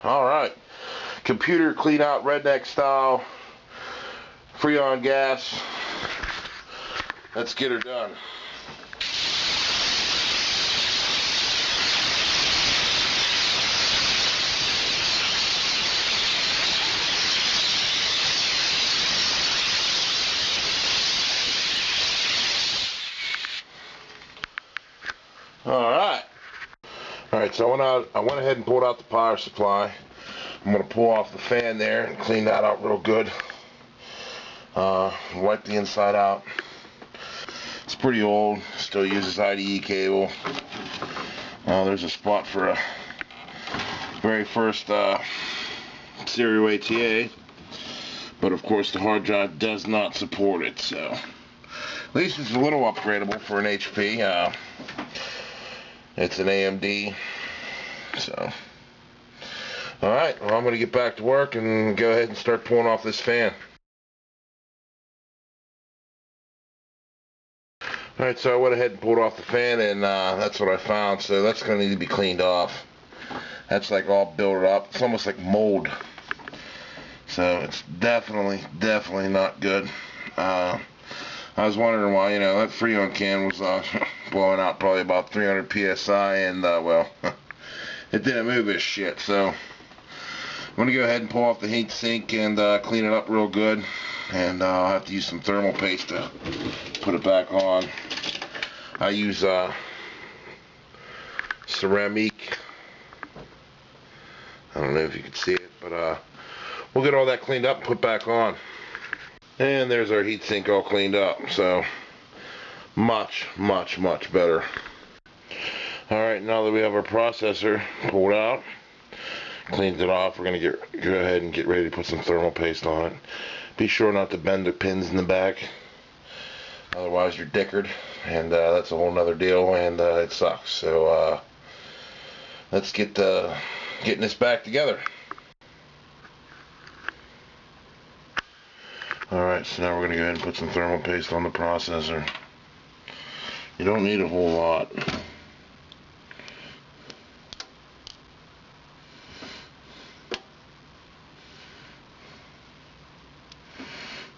Alright, computer clean out redneck style, Freon gas. Let's get her done. Alright, so I went ahead and pulled out the power supply. I'm going to pull off the fan there and clean that out real good. Wipe the inside out. It's pretty old, still uses IDE cable. There's a spot for a very first serial ATA, but of course the hard drive does not support it, so at least it's a little upgradable for an HP. It's an AMD, so alright, well, I'm going to get back to work and go ahead and start pulling off this fan. Alright, so I went ahead and pulled off the fan, and that's what I found. So that's going to need to be cleaned off. That's like all built up. It's almost like mold. So it's definitely not good. I was wondering why, that Freon can was blowing out probably about 300 psi, and well, it didn't move this shit. So I'm going to go ahead and pull off the heat sink and clean it up real good. And I'll have to use some thermal paste to put it back on. I use ceramic. I don't know if you can see it, but we'll get all that cleaned up and put back on. And there's our heatsink all cleaned up. So much better. Alright, now that we have our processor pulled out, cleaned it off, we're going to go ahead and get ready to put some thermal paste on it. Be sure not to bend the pins in the back, otherwise you're dickered, and that's a whole nother deal, and it sucks. So let's get getting this back together. Alright, so now we're going to go ahead and put some thermal paste on the processor. You don't need a whole lot.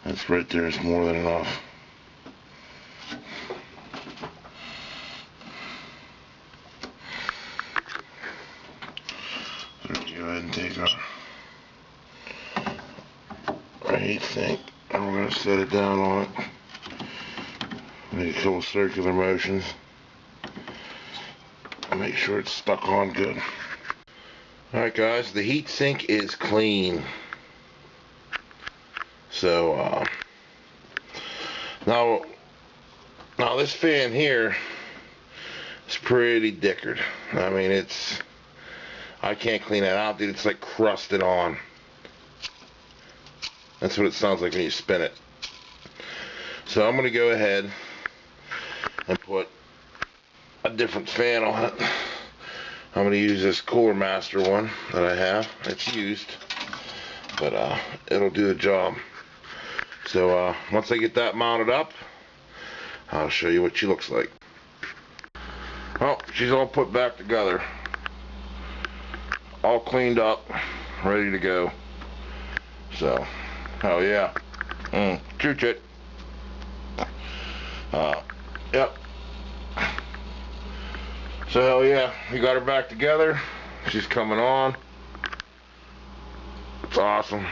That's right there, it's more than enough. So we go ahead and take our heat sink, and we're going to set it down on it. Make a couple circular motions. Make sure it's stuck on good. Alright guys, the heat sink is clean. So now this fan here is pretty dickered. I mean, I can't clean that out, dude. It's like crusted on. That's what it sounds like when you spin it. So I'm going to go ahead and put a different fan on it. I'm going to use this Cooler Master one that I have. It's used, but it'll do the job. So once I get that mounted up, I'll show you what she looks like. Well, she's all put back together, all cleaned up, ready to go. So, hell yeah. Chooch it. Yep. So hell yeah, we got her back together. She's coming on. It's awesome.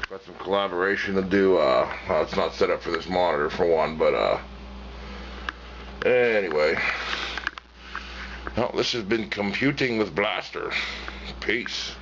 Got some collaboration to do. Well, it's not set up for this monitor for one, but anyway. Well, this has been Computing with Blaster. Peace.